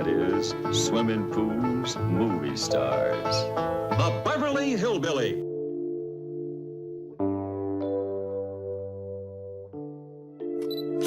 that is, swimming pools, movie stars. The Beverly Hillbillies.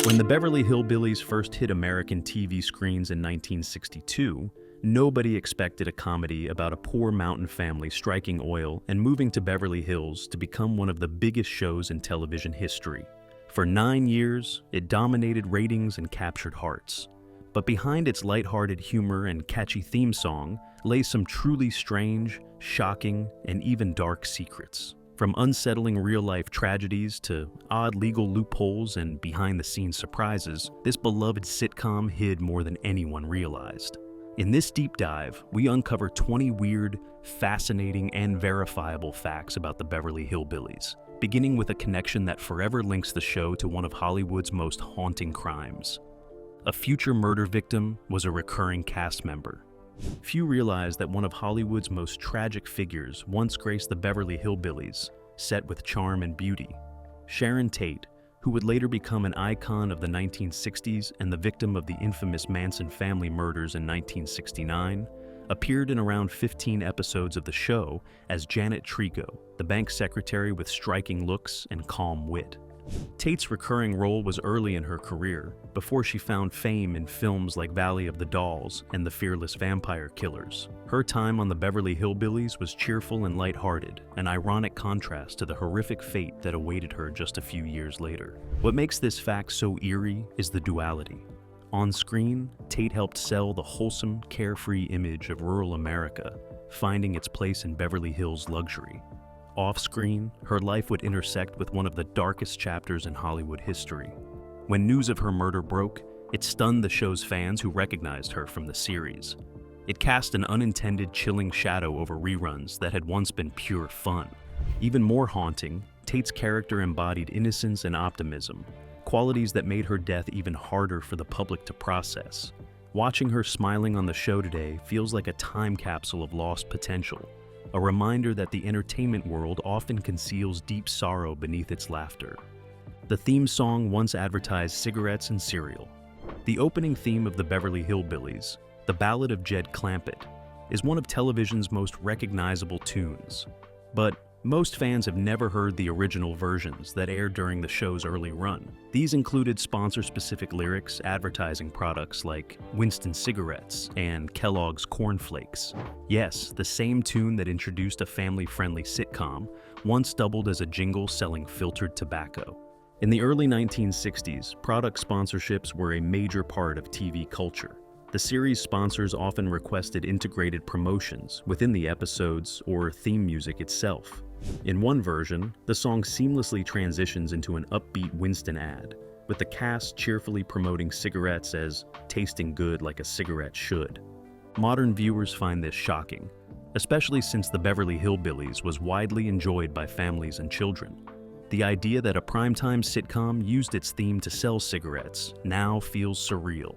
When the Beverly Hillbillies first hit American TV screens in 1962, nobody expected a comedy about a poor mountain family striking oil and moving to Beverly Hills to become one of the biggest shows in television history. For 9 years, it dominated ratings and captured hearts. But behind its lighthearted humor and catchy theme song lay some truly strange, shocking, and even dark secrets. From unsettling real-life tragedies to odd legal loopholes and behind-the-scenes surprises, this beloved sitcom hid more than anyone realized. In this deep dive, we uncover 20 weird, fascinating, and verifiable facts about the Beverly Hillbillies, beginning with a connection that forever links the show to one of Hollywood's most haunting crimes. A future murder victim was a recurring cast member. Few realize that one of Hollywood's most tragic figures once graced the Beverly Hillbillies, set with charm and beauty. Sharon Tate, who would later become an icon of the 1960s and the victim of the infamous Manson family murders in 1969, appeared in around 15 episodes of the show as Janet Trigo, the bank secretary with striking looks and calm wit. Tate's recurring role was early in her career, before she found fame in films like Valley of the Dolls and The Fearless Vampire Killers. Her time on the Beverly Hillbillies was cheerful and lighthearted, an ironic contrast to the horrific fate that awaited her just a few years later. What makes this fact so eerie is the duality. On screen, Tate helped sell the wholesome, carefree image of rural America, finding its place in Beverly Hills luxury. Off-screen, her life would intersect with one of the darkest chapters in Hollywood history. When news of her murder broke, it stunned the show's fans who recognized her from the series. It cast an unintended chilling shadow over reruns that had once been pure fun. Even more haunting, Tate's character embodied innocence and optimism, qualities that made her death even harder for the public to process. Watching her smiling on the show today feels like a time capsule of lost potential. A reminder that the entertainment world often conceals deep sorrow beneath its laughter. The theme song once advertised cigarettes and cereal. The opening theme of the Beverly Hillbillies, The Ballad of Jed Clampett, is one of television's most recognizable tunes. But most fans have never heard the original versions that aired during the show's early run. These included sponsor-specific lyrics advertising products like Winston cigarettes and Kellogg's Corn Flakes. Yes, the same tune that introduced a family-friendly sitcom once doubled as a jingle selling filtered tobacco. In the early 1960s, product sponsorships were a major part of TV culture. The series sponsors often requested integrated promotions within the episodes or theme music itself. In one version, the song seamlessly transitions into an upbeat Winston ad, with the cast cheerfully promoting cigarettes as tasting good like a cigarette should. Modern viewers find this shocking, especially since the Beverly Hillbillies was widely enjoyed by families and children. The idea that a primetime sitcom used its theme to sell cigarettes now feels surreal.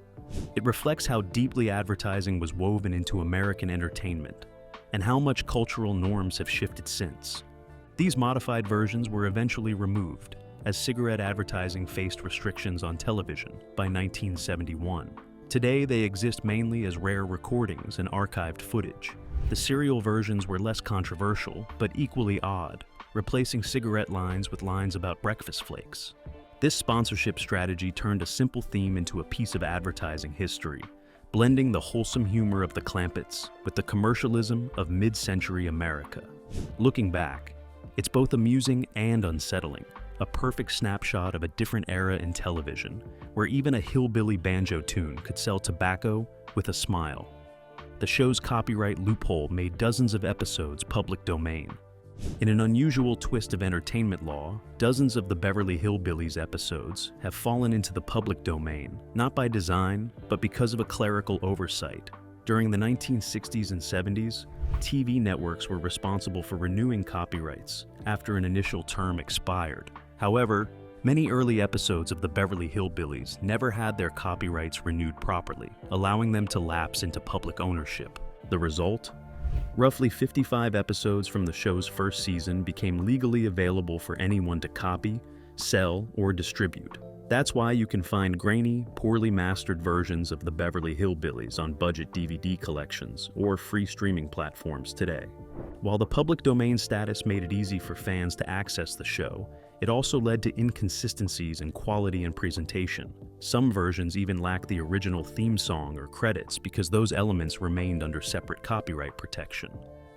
It reflects how deeply advertising was woven into American entertainment, and how much cultural norms have shifted since. These modified versions were eventually removed, as cigarette advertising faced restrictions on television by 1971. Today, they exist mainly as rare recordings and archived footage. The serial versions were less controversial, but equally odd, replacing cigarette lines with lines about breakfast flakes. This sponsorship strategy turned a simple theme into a piece of advertising history, blending the wholesome humor of the Clampetts with the commercialism of mid-century America. Looking back, it's both amusing and unsettling, a perfect snapshot of a different era in television, where even a hillbilly banjo tune could sell tobacco with a smile. The show's copyright loophole made dozens of episodes public domain. In an unusual twist of entertainment law, dozens of the Beverly Hillbillies episodes have fallen into the public domain, not by design, but because of a clerical oversight. During the 1960s and 70s, TV networks were responsible for renewing copyrights after an initial term expired. However, many early episodes of the Beverly Hillbillies never had their copyrights renewed properly, allowing them to lapse into public ownership. The result? Roughly 55 episodes from the show's first season became legally available for anyone to copy, sell, or distribute. That's why you can find grainy, poorly mastered versions of the Beverly Hillbillies on budget DVD collections or free streaming platforms today. While the public domain status made it easy for fans to access the show, it also led to inconsistencies in quality and presentation. Some versions even lack the original theme song or credits because those elements remained under separate copyright protection.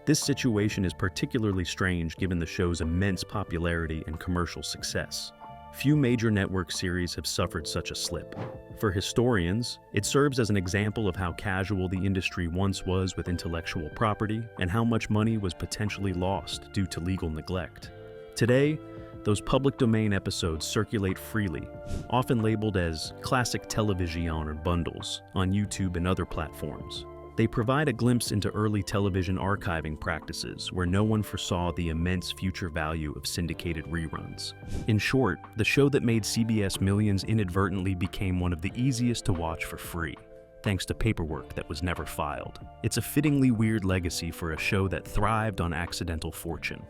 This situation is particularly strange given the show's immense popularity and commercial success. Few major network series have suffered such a slip. For historians, it serves as an example of how casual the industry once was with intellectual property and how much money was potentially lost due to legal neglect. Today, those public domain episodes circulate freely, often labeled as classic television or bundles on YouTube and other platforms. They provide a glimpse into early television archiving practices where no one foresaw the immense future value of syndicated reruns. In short, the show that made CBS millions inadvertently became one of the easiest to watch for free, thanks to paperwork that was never filed. It's a fittingly weird legacy for a show that thrived on accidental fortune.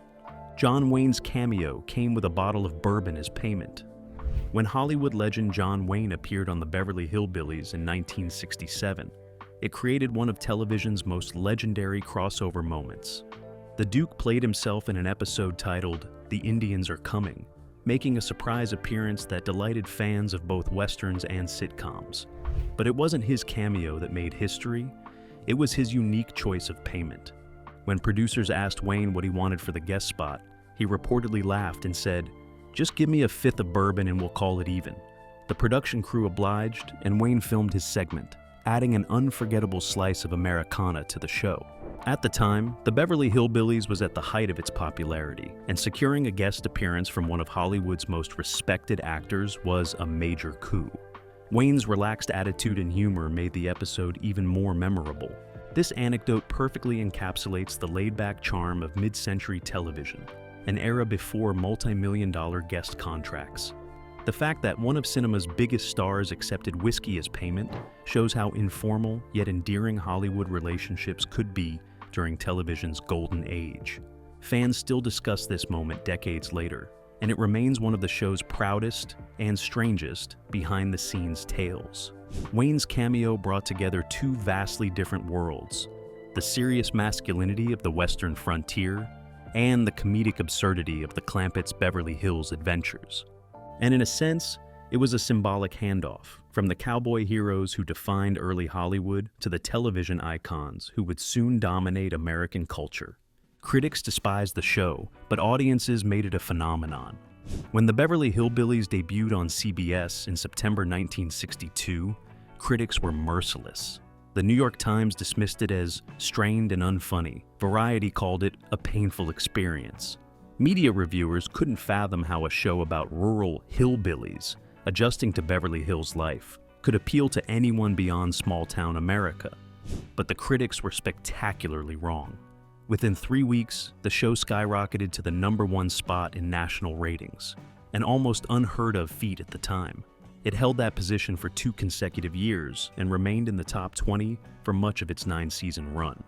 John Wayne's cameo came with a bottle of bourbon as payment. When Hollywood legend John Wayne appeared on the Beverly Hillbillies in 1967, it created one of television's most legendary crossover moments. The Duke played himself in an episode titled "The Indians Are Coming," making a surprise appearance that delighted fans of both westerns and sitcoms. But it wasn't his cameo that made history, it was his unique choice of payment. When producers asked Wayne what he wanted for the guest spot, he reportedly laughed and said, "Just give me a fifth of bourbon and we'll call it even." The production crew obliged, and Wayne filmed his segment, adding an unforgettable slice of Americana to the show. At the time, the Beverly Hillbillies was at the height of its popularity, and securing a guest appearance from one of Hollywood's most respected actors was a major coup. Wayne's relaxed attitude and humor made the episode even more memorable. This anecdote perfectly encapsulates the laid-back charm of mid-century television, an era before multi-million-dollar guest contracts. The fact that one of cinema's biggest stars accepted whiskey as payment shows how informal yet endearing Hollywood relationships could be during television's golden age. Fans still discuss this moment decades later, and it remains one of the show's proudest and strangest behind-the-scenes tales. Wayne's cameo brought together two vastly different worlds: the serious masculinity of the Western frontier and the comedic absurdity of the Clampett's Beverly Hills adventures. And in a sense, it was a symbolic handoff from the cowboy heroes who defined early Hollywood to the television icons who would soon dominate American culture. Critics despised the show, but audiences made it a phenomenon. When the Beverly Hillbillies debuted on CBS in September 1962, critics were merciless. The New York Times dismissed it as strained and unfunny. Variety called it a painful experience. Media reviewers couldn't fathom how a show about rural hillbillies, adjusting to Beverly Hills life, could appeal to anyone beyond small-town America. But the critics were spectacularly wrong. Within 3 weeks, the show skyrocketed to the #1 spot in national ratings, an almost unheard-of feat at the time. It held that position for 2 consecutive years and remained in the top 20 for much of its 9-season run.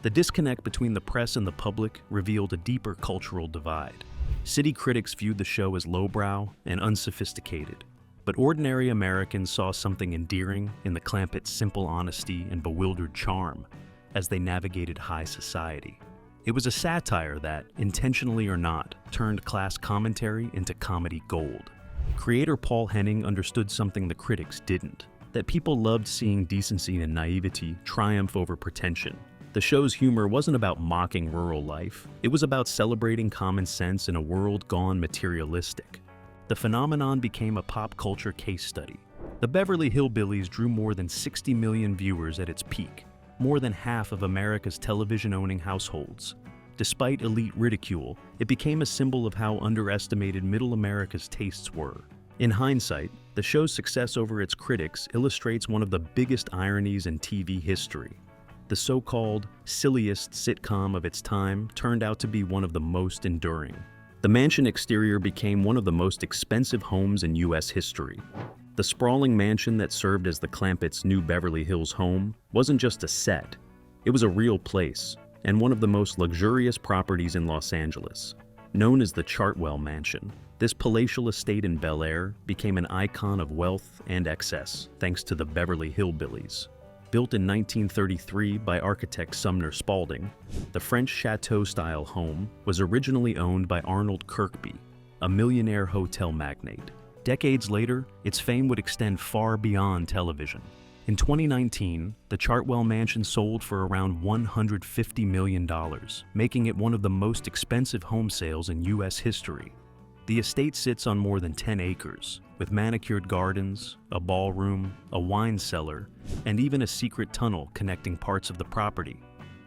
The disconnect between the press and the public revealed a deeper cultural divide. City critics viewed the show as lowbrow and unsophisticated, but ordinary Americans saw something endearing in the Clampett's simple honesty and bewildered charm as they navigated high society. It was a satire that, intentionally or not, turned class commentary into comedy gold. Creator Paul Henning understood something the critics didn't, that people loved seeing decency and naivety triumph over pretension. The show's humor wasn't about mocking rural life, it was about celebrating common sense in a world gone materialistic. The phenomenon became a pop culture case study. The Beverly Hillbillies drew more than 60 million viewers at its peak, more than half of America's television-owning households. Despite elite ridicule, it became a symbol of how underestimated middle America's tastes were. In hindsight, the show's success over its critics illustrates one of the biggest ironies in TV history. The so-called silliest sitcom of its time turned out to be one of the most enduring. The mansion exterior became one of the most expensive homes in U.S. history. The sprawling mansion that served as the Clampett's new Beverly Hills home wasn't just a set, it was a real place, and one of the most luxurious properties in Los Angeles. Known as the Chartwell Mansion, This palatial estate in Bel Air became an icon of wealth and excess thanks to the Beverly Hillbillies. Built in 1933 by architect Sumner Spaulding, the French chateau-style home was originally owned by Arnold Kirkby, a millionaire hotel magnate. Decades later, its fame would extend far beyond television. In 2019, the Chartwell Mansion sold for around $150 million, making it one of the most expensive home sales in U.S. history. The estate sits on more than 10 acres, with manicured gardens, a ballroom, a wine cellar, and even a secret tunnel connecting parts of the property.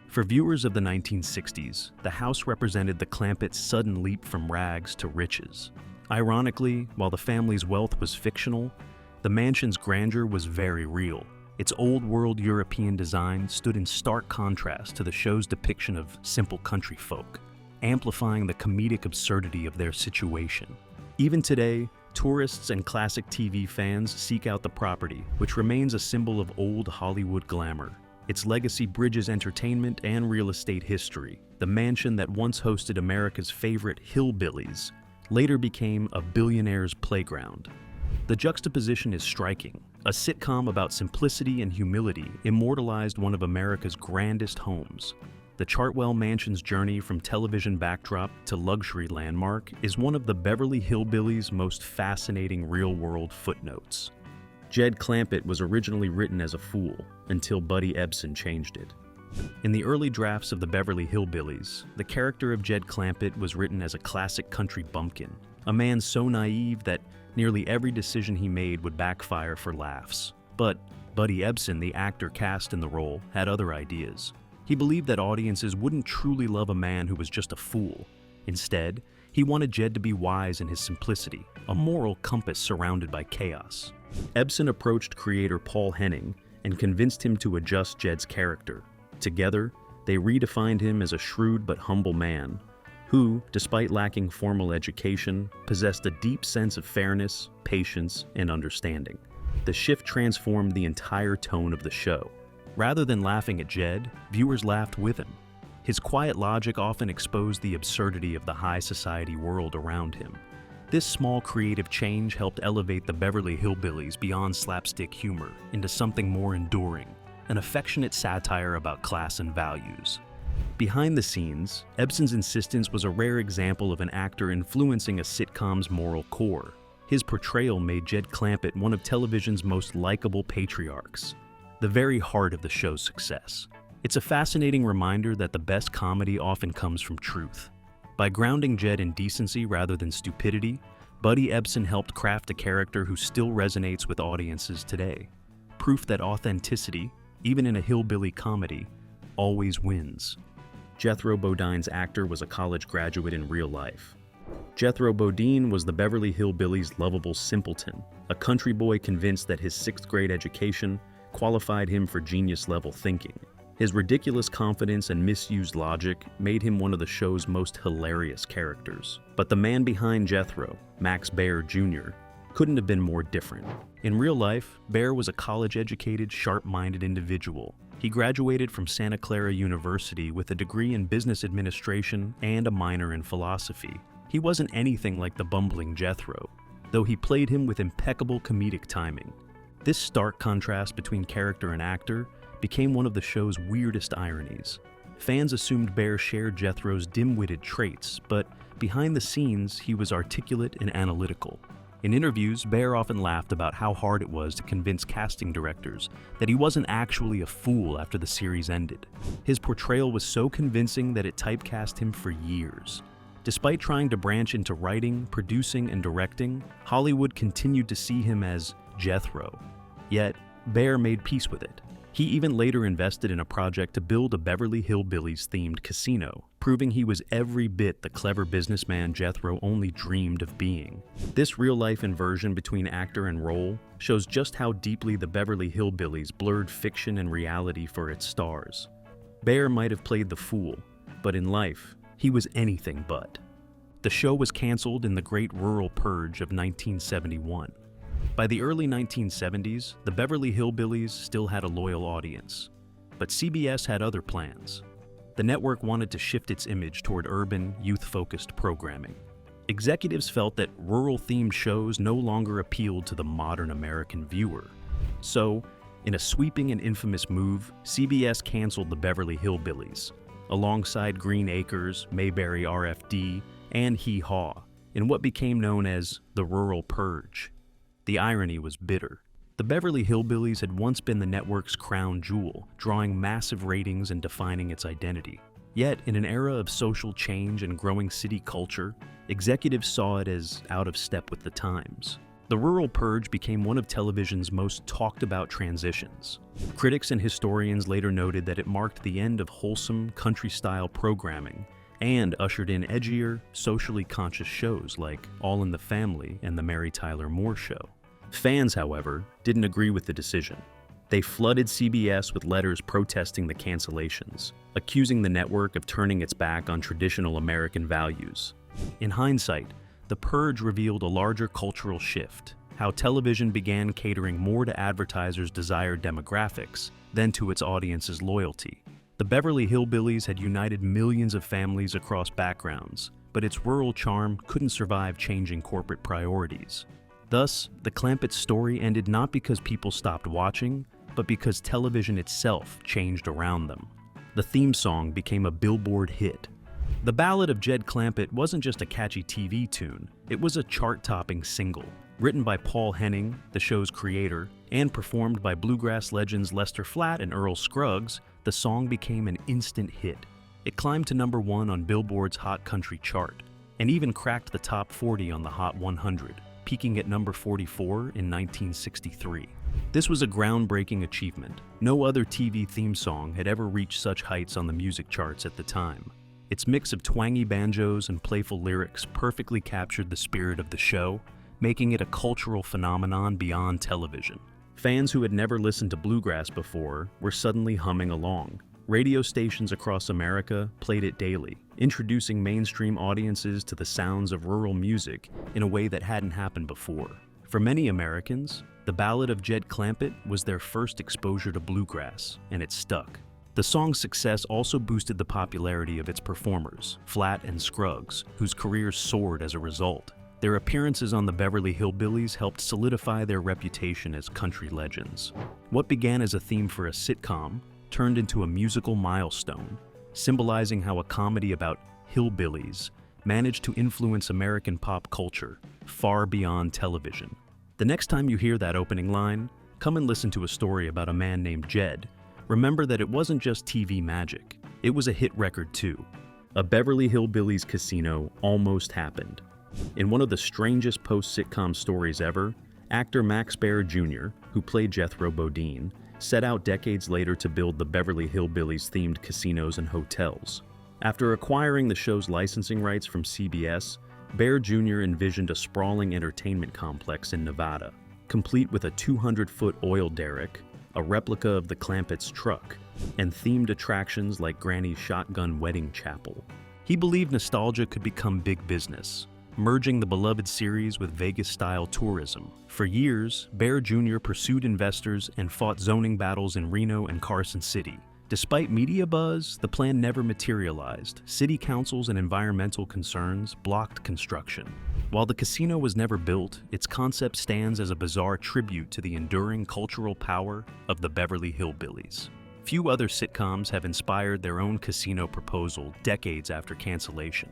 For viewers of the 1960s, the house represented the Clampetts' sudden leap from rags to riches. Ironically, while the family's wealth was fictional, the mansion's grandeur was very real. Its old-world European design stood in stark contrast to the show's depiction of simple country folk, amplifying the comedic absurdity of their situation. Even today, tourists and classic TV fans seek out the property, which remains a symbol of old Hollywood glamour. Its legacy bridges entertainment and real estate history. The mansion that once hosted America's favorite hillbillies later became a billionaire's playground. The juxtaposition is striking. A sitcom about simplicity and humility immortalized one of America's grandest homes. The Chartwell Mansion's journey from television backdrop to luxury landmark is one of the Beverly Hillbillies' most fascinating real-world footnotes. Jed Clampett was originally written as a fool until Buddy Ebsen changed it. In the early drafts of the Beverly Hillbillies, the character of Jed Clampett was written as a classic country bumpkin, a man so naive that nearly every decision he made would backfire for laughs. But Buddy Ebsen, the actor cast in the role, had other ideas. He believed that audiences wouldn't truly love a man who was just a fool. Instead, he wanted Jed to be wise in his simplicity, a moral compass surrounded by chaos. Ebsen approached creator Paul Henning and convinced him to adjust Jed's character. Together, they redefined him as a shrewd but humble man who, despite lacking formal education, possessed a deep sense of fairness, patience, and understanding. The shift transformed the entire tone of the show. Rather than laughing at Jed, viewers laughed with him. His quiet logic often exposed the absurdity of the high society world around him. This small creative change helped elevate the Beverly Hillbillies beyond slapstick humor into something more enduring, an affectionate satire about class and values. Behind the scenes, Ebsen's insistence was a rare example of an actor influencing a sitcom's moral core. His portrayal made Jed Clampett one of television's most likable patriarchs, the very heart of the show's success. It's a fascinating reminder that the best comedy often comes from truth. By grounding Jed in decency rather than stupidity, Buddy Ebsen helped craft a character who still resonates with audiences today. Proof that authenticity, even in a hillbilly comedy, always wins. Jethro Bodine's actor was a college graduate in real life. Jethro Bodine was the Beverly Hillbillies' lovable simpleton, a country boy convinced that his sixth-grade education qualified him for genius-level thinking. His ridiculous confidence and misused logic made him one of the show's most hilarious characters. But the man behind Jethro, Max Baer Jr., couldn't have been more different. In real life, Baer was a college-educated, sharp-minded individual. He graduated from Santa Clara University with a degree in business administration and a minor in philosophy. He wasn't anything like the bumbling Jethro, though he played him with impeccable comedic timing. This stark contrast between character and actor became one of the show's weirdest ironies. Fans assumed Baer shared Jethro's dim-witted traits, but behind the scenes, he was articulate and analytical. In interviews, Baer often laughed about how hard it was to convince casting directors that he wasn't actually a fool after the series ended. His portrayal was so convincing that it typecast him for years. Despite trying to branch into writing, producing, and directing, Hollywood continued to see him as Jethro. Yet, Baer made peace with it. He even later invested in a project to build a Beverly Hillbillies-themed casino, proving he was every bit the clever businessman Jethro only dreamed of being. This real-life inversion between actor and role shows just how deeply the Beverly Hillbillies blurred fiction and reality for its stars. Baer might have played the fool, but in life, he was anything but. The show was canceled in the Great Rural Purge of 1971. By the early 1970s, the Beverly Hillbillies still had a loyal audience. But CBS had other plans. The network wanted to shift its image toward urban, youth-focused programming. Executives felt that rural-themed shows no longer appealed to the modern American viewer. So, in a sweeping and infamous move, CBS canceled the Beverly Hillbillies, alongside Green Acres, Mayberry RFD, and Hee Haw, in what became known as the Rural Purge. The irony was bitter. The Beverly Hillbillies had once been the network's crown jewel, drawing massive ratings and defining its identity. Yet, in an era of social change and growing city culture, executives saw it as out of step with the times. The Rural Purge became one of television's most talked-about transitions. Critics and historians later noted that it marked the end of wholesome, country-style programming and ushered in edgier, socially conscious shows like All in the Family and The Mary Tyler Moore Show. Fans, however, didn't agree with the decision. They flooded CBS with letters protesting the cancellations, accusing the network of turning its back on traditional American values. In hindsight, the Purge revealed a larger cultural shift, how television began catering more to advertisers' desired demographics than to its audience's loyalty. The Beverly Hillbillies had united millions of families across backgrounds, but its rural charm couldn't survive changing corporate priorities. Thus, the Clampetts story ended not because people stopped watching, but because television itself changed around them. The theme song became a Billboard hit. The Ballad of Jed Clampett wasn't just a catchy TV tune, it was a chart-topping single. Written by Paul Henning, the show's creator, and performed by bluegrass legends Lester Flatt and Earl Scruggs, the song became an instant hit. It climbed to #1 on Billboard's Hot Country chart, and even cracked the top 40 on the Hot 100, peaking at number 44 in 1963. This was a groundbreaking achievement. No other TV theme song had ever reached such heights on the music charts at the time. Its mix of twangy banjos and playful lyrics perfectly captured the spirit of the show, making it a cultural phenomenon beyond television. Fans who had never listened to bluegrass before were suddenly humming along. Radio stations across America played it daily, introducing mainstream audiences to the sounds of rural music in a way that hadn't happened before. For many Americans, the Ballad of Jed Clampett was their first exposure to bluegrass, and it stuck. The song's success also boosted the popularity of its performers, Flatt and Scruggs, whose careers soared as a result. Their appearances on the Beverly Hillbillies helped solidify their reputation as country legends. What began as a theme for a sitcom turned into a musical milestone, symbolizing how a comedy about hillbillies managed to influence American pop culture far beyond television. The next time you hear that opening line, come and listen to a story about a man named Jed. Remember that it wasn't just TV magic, it was a hit record too. A Beverly Hillbillies casino almost happened. In one of the strangest post-sitcom stories ever, actor Max Baer Jr., who played Jethro Bodine, set out decades later to build the Beverly Hillbillies-themed casinos and hotels. After acquiring the show's licensing rights from CBS, Baer Jr. envisioned a sprawling entertainment complex in Nevada, complete with a 200-foot oil derrick, a replica of the Clampetts' truck, and themed attractions like Granny's Shotgun Wedding Chapel. He believed nostalgia could become big business, merging the beloved series with Vegas-style tourism. For years, Baer Jr. pursued investors and fought zoning battles in Reno and Carson City. Despite media buzz, the plan never materialized. City councils and environmental concerns blocked construction. While the casino was never built, its concept stands as a bizarre tribute to the enduring cultural power of the Beverly Hillbillies. Few other sitcoms have inspired their own casino proposal decades after cancellation.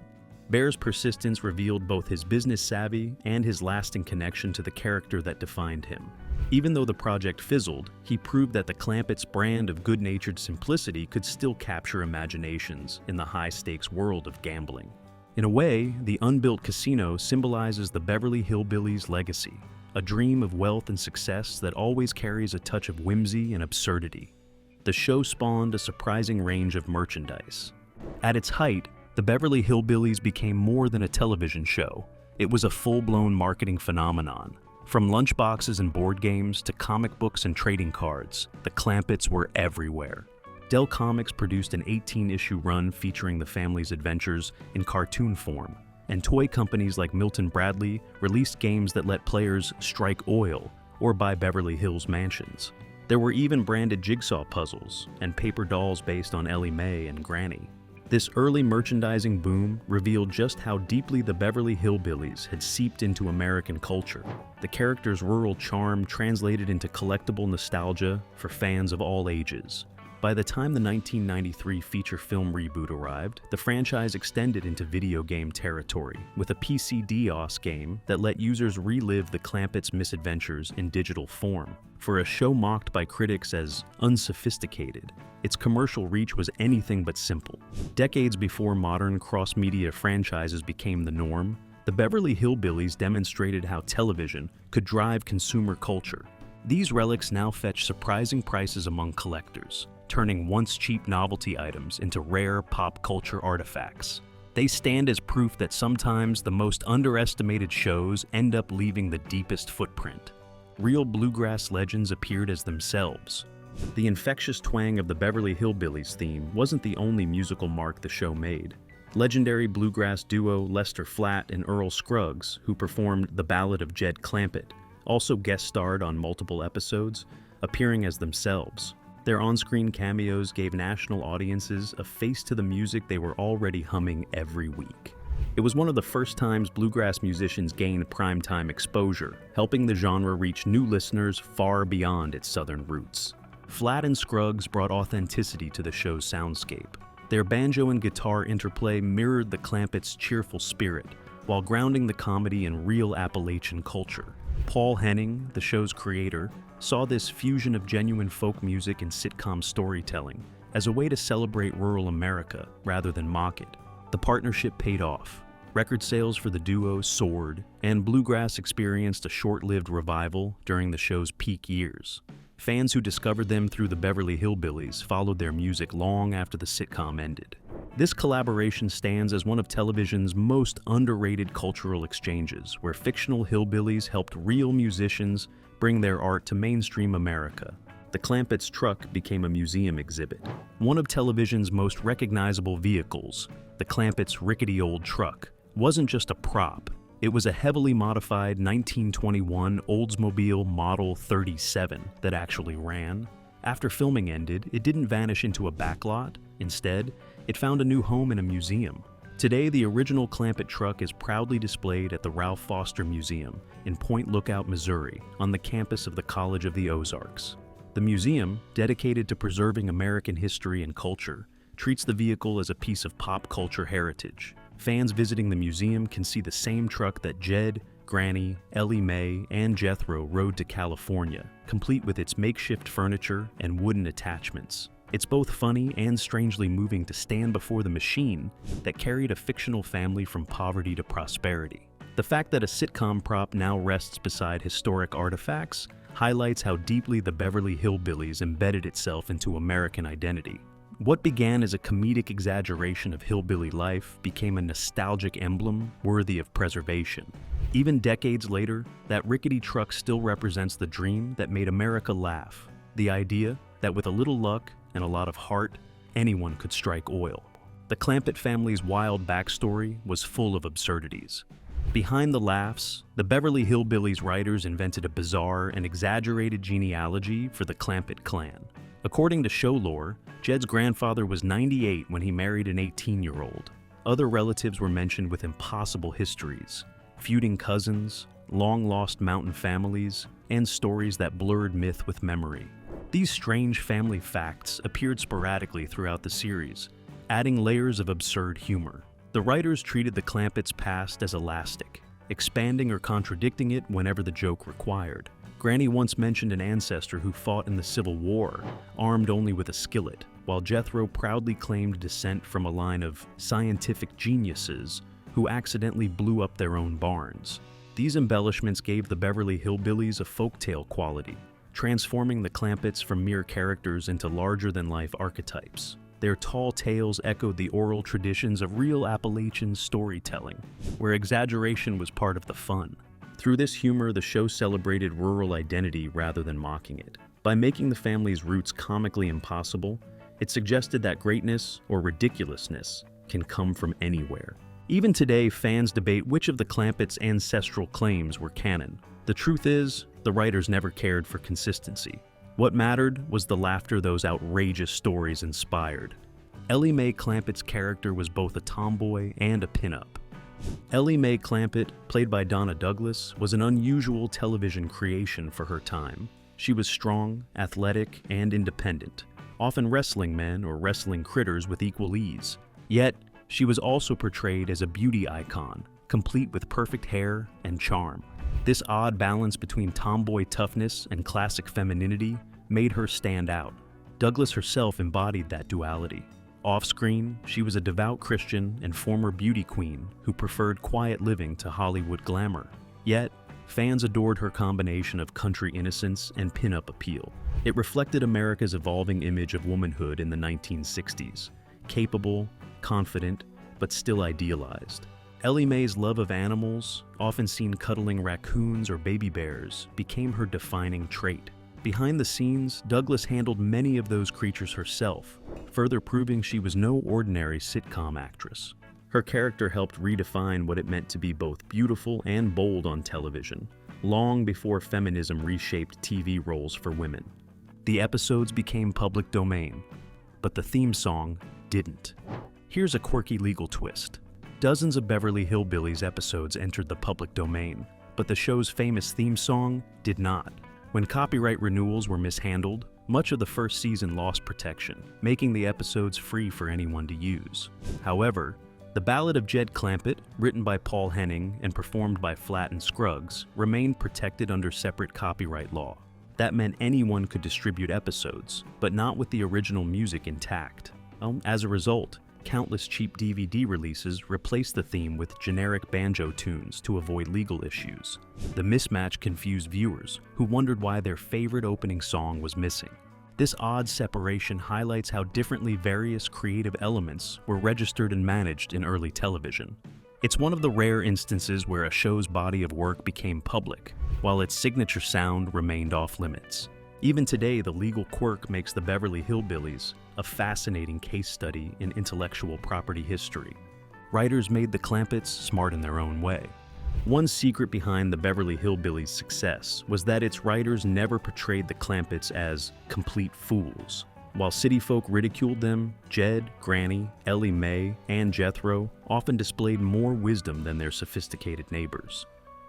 Baer's persistence revealed both his business savvy and his lasting connection to the character that defined him. Even though the project fizzled, he proved that the Clampetts' brand of good-natured simplicity could still capture imaginations in the high-stakes world of gambling. In a way, the unbuilt casino symbolizes the Beverly Hillbillies' legacy, a dream of wealth and success that always carries a touch of whimsy and absurdity. The show spawned a surprising range of merchandise. At its height, the Beverly Hillbillies became more than a television show. It was a full-blown marketing phenomenon. From lunchboxes and board games to comic books and trading cards, the Clampetts were everywhere. Dell Comics produced an 18-issue run featuring the family's adventures in cartoon form, and toy companies like Milton Bradley released games that let players strike oil or buy Beverly Hills mansions. There were even branded jigsaw puzzles and paper dolls based on Ellie Mae and Granny. This early merchandising boom revealed just how deeply the Beverly Hillbillies had seeped into American culture. The characters' rural charm translated into collectible nostalgia for fans of all ages. By the time the 1993 feature film reboot arrived, the franchise extended into video game territory, with a PC DOS game that let users relive the Clampetts' misadventures in digital form. For a show mocked by critics as unsophisticated, its commercial reach was anything but simple. Decades before modern cross-media franchises became the norm, the Beverly Hillbillies demonstrated how television could drive consumer culture. These relics now fetch surprising prices among collectors, turning once cheap novelty items into rare pop culture artifacts. They stand as proof that sometimes the most underestimated shows end up leaving the deepest footprint. Real bluegrass legends appeared as themselves. The infectious twang of the Beverly Hillbillies theme wasn't the only musical mark the show made. Legendary bluegrass duo Lester Flatt and Earl Scruggs, who performed The Ballad of Jed Clampett, also guest-starred on multiple episodes, appearing as themselves. Their on-screen cameos gave national audiences a face to the music they were already humming every week. It was one of the first times bluegrass musicians gained primetime exposure, helping the genre reach new listeners far beyond its southern roots. Flatt and Scruggs brought authenticity to the show's soundscape. Their banjo and guitar interplay mirrored the Clampetts' cheerful spirit, while grounding the comedy in real Appalachian culture. Paul Henning, the show's creator, saw this fusion of genuine folk music and sitcom storytelling as a way to celebrate rural America rather than mock it. The partnership paid off. Record sales for the duo soared, and bluegrass experienced a short-lived revival during the show's peak years. Fans who discovered them through the Beverly Hillbillies followed their music long after the sitcom ended. This collaboration stands as one of television's most underrated cultural exchanges, where fictional hillbillies helped real musicians bring their art to mainstream America. The Clampetts' truck became a museum exhibit. One of television's most recognizable vehicles, the Clampetts' rickety old truck, wasn't just a prop. It was a heavily modified 1921 Oldsmobile Model 37 that actually ran. After filming ended, it didn't vanish into a backlot. Instead, it found a new home in a museum. Today, the original Clampett truck is proudly displayed at the Ralph Foster Museum in Point Lookout, Missouri, on the campus of the College of the Ozarks. The museum, dedicated to preserving American history and culture, treats the vehicle as a piece of pop culture heritage. Fans visiting the museum can see the same truck that Jed, Granny, Ellie Mae, and Jethro rode to California, complete with its makeshift furniture and wooden attachments. It's both funny and strangely moving to stand before the machine that carried a fictional family from poverty to prosperity. The fact that a sitcom prop now rests beside historic artifacts highlights how deeply the Beverly Hillbillies embedded itself into American identity. What began as a comedic exaggeration of hillbilly life became a nostalgic emblem worthy of preservation. Even decades later, that rickety truck still represents the dream that made America laugh, the idea that with a little luck and a lot of heart, anyone could strike oil. The Clampett family's wild backstory was full of absurdities. Behind the laughs, the Beverly Hillbillies writers invented a bizarre and exaggerated genealogy for the Clampett clan. According to show lore, Jed's grandfather was 98 when he married an 18-year-old. Other relatives were mentioned with impossible histories, feuding cousins, long-lost mountain families, and stories that blurred myth with memory. These strange family facts appeared sporadically throughout the series, adding layers of absurd humor. The writers treated the Clampetts' past as elastic, expanding or contradicting it whenever the joke required. Granny once mentioned an ancestor who fought in the Civil War, armed only with a skillet, while Jethro proudly claimed descent from a line of scientific geniuses who accidentally blew up their own barns. These embellishments gave the Beverly Hillbillies a folktale quality, transforming the Clampetts from mere characters into larger-than-life archetypes. Their tall tales echoed the oral traditions of real Appalachian storytelling, where exaggeration was part of the fun. Through this humor, the show celebrated rural identity rather than mocking it. By making the family's roots comically impossible, it suggested that greatness or ridiculousness can come from anywhere. Even today, fans debate which of the Clampetts' ancestral claims were canon. The truth is, the writers never cared for consistency. What mattered was the laughter those outrageous stories inspired. Ellie Mae Clampett's character was both a tomboy and a pinup. Ellie Mae Clampett, played by Donna Douglas, was an unusual television creation for her time. She was strong, athletic, and independent, often wrestling men or wrestling critters with equal ease. Yet, she was also portrayed as a beauty icon, complete with perfect hair and charm. This odd balance between tomboy toughness and classic femininity made her stand out. Douglas herself embodied that duality. Off-screen, she was a devout Christian and former beauty queen who preferred quiet living to Hollywood glamour. Yet, fans adored her combination of country innocence and pin-up appeal. It reflected America's evolving image of womanhood in the 1960s, capable, confident, but still idealized. Ellie Mae's love of animals, often seen cuddling raccoons or baby bears, became her defining trait. Behind the scenes, Douglas handled many of those creatures herself, further proving she was no ordinary sitcom actress. Her character helped redefine what it meant to be both beautiful and bold on television, long before feminism reshaped TV roles for women. The episodes became public domain, but the theme song didn't. Here's a quirky legal twist. Dozens of Beverly Hillbillies episodes entered the public domain, but the show's famous theme song did not. When copyright renewals were mishandled, much of the first season lost protection, making the episodes free for anyone to use. However, The Ballad of Jed Clampett, written by Paul Henning and performed by Flatt and Scruggs, remained protected under separate copyright law. That meant anyone could distribute episodes, but not with the original music intact. As a result, countless cheap DVD releases replaced the theme with generic banjo tunes to avoid legal issues. The mismatch confused viewers, who wondered why their favorite opening song was missing. This odd separation highlights how differently various creative elements were registered and managed in early television. It's one of the rare instances where a show's body of work became public, while its signature sound remained off-limits. Even today, the legal quirk makes the Beverly Hillbillies a fascinating case study in intellectual property history. Writers made the Clampetts smart in their own way. One secret behind the Beverly Hillbillies' success was that its writers never portrayed the Clampetts as complete fools. While city folk ridiculed them, Jed, Granny, Ellie Mae, and Jethro often displayed more wisdom than their sophisticated neighbors.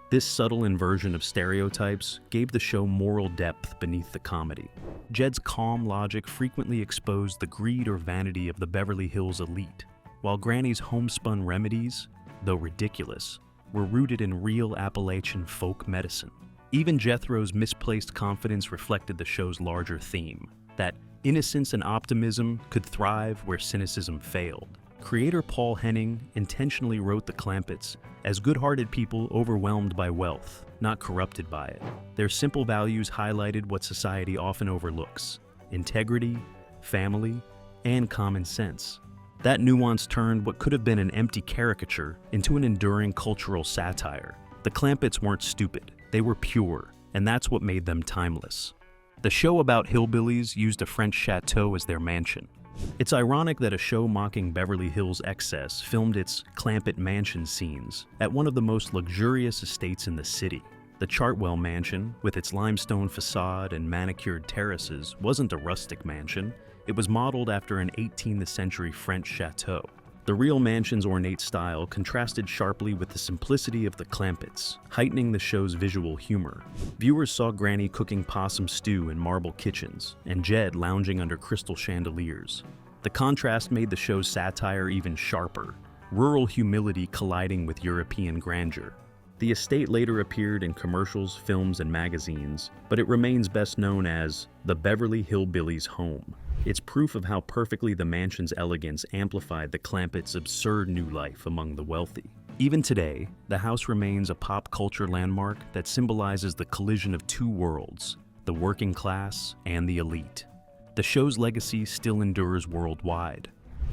This subtle inversion of stereotypes gave the show moral depth beneath the comedy. Jed's calm logic frequently exposed the greed or vanity of the Beverly Hills elite, while Granny's homespun remedies, though ridiculous, were rooted in real Appalachian folk medicine. Even Jethro's misplaced confidence reflected the show's larger theme, that innocence and optimism could thrive where cynicism failed. Creator Paul Henning intentionally wrote the Clampetts as good-hearted people overwhelmed by wealth, not corrupted by it. Their simple values highlighted what society often overlooks: integrity, family, and common sense. That nuance turned what could have been an empty caricature into an enduring cultural satire. The Clampetts weren't stupid, they were pure, and that's what made them timeless. The show about hillbillies used a French chateau as their mansion. It's ironic that a show mocking Beverly Hills excess filmed its Clampett mansion scenes at one of the most luxurious estates in the city. The Chartwell Mansion, with its limestone facade and manicured terraces, wasn't a rustic mansion. It was modeled after an 18th century French chateau. The real mansion's ornate style contrasted sharply with the simplicity of the Clampetts, heightening the show's visual humor. Viewers saw Granny cooking possum stew in marble kitchens, and Jed lounging under crystal chandeliers. The contrast made the show's satire even sharper, rural humility colliding with European grandeur. The estate later appeared in commercials, films, and magazines, but it remains best known as the Beverly Hillbillies' home. It's proof of how perfectly the mansion's elegance amplified the Clampetts' absurd new life among the wealthy. Even today, the house remains a pop culture landmark that symbolizes the collision of two worlds, the working class and the elite. The show's legacy still endures worldwide.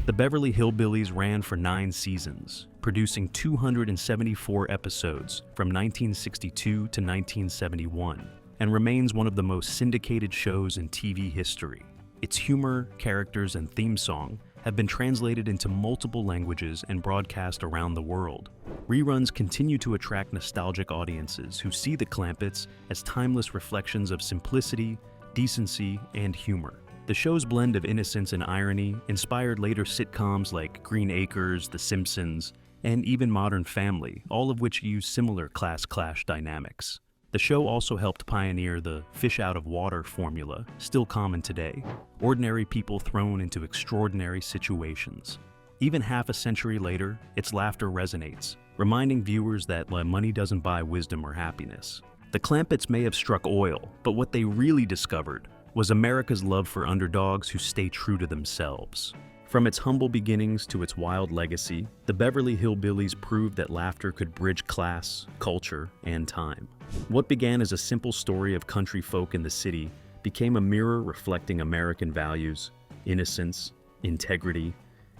The Beverly Hillbillies ran for 9 seasons, producing 274 episodes from 1962 to 1971, and remains one of the most syndicated shows in TV history. Its humor, characters, and theme song have been translated into multiple languages and broadcast around the world. Reruns continue to attract nostalgic audiences who see the Clampetts as timeless reflections of simplicity, decency, and humor. The show's blend of innocence and irony inspired later sitcoms like Green Acres, The Simpsons, and even Modern Family, all of which use similar class clash dynamics. The show also helped pioneer the fish out of water formula, still common today. Ordinary people thrown into extraordinary situations. Even half a century later, its laughter resonates, reminding viewers that money doesn't buy wisdom or happiness. The Clampetts may have struck oil, but what they really discovered was America's love for underdogs who stay true to themselves. From its humble beginnings to its wild legacy, the Beverly Hillbillies proved that laughter could bridge class, culture, and time. What began as a simple story of country folk in the city became a mirror reflecting American values, innocence, integrity,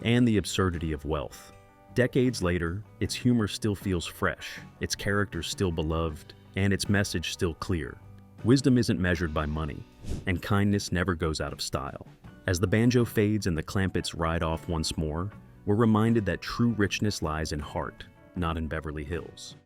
and the absurdity of wealth. Decades later, its humor still feels fresh, its characters still beloved, and its message still clear. Wisdom isn't measured by money, and kindness never goes out of style. As the banjo fades and the Clampetts ride off once more, we're reminded that true richness lies in heart, not in Beverly Hills.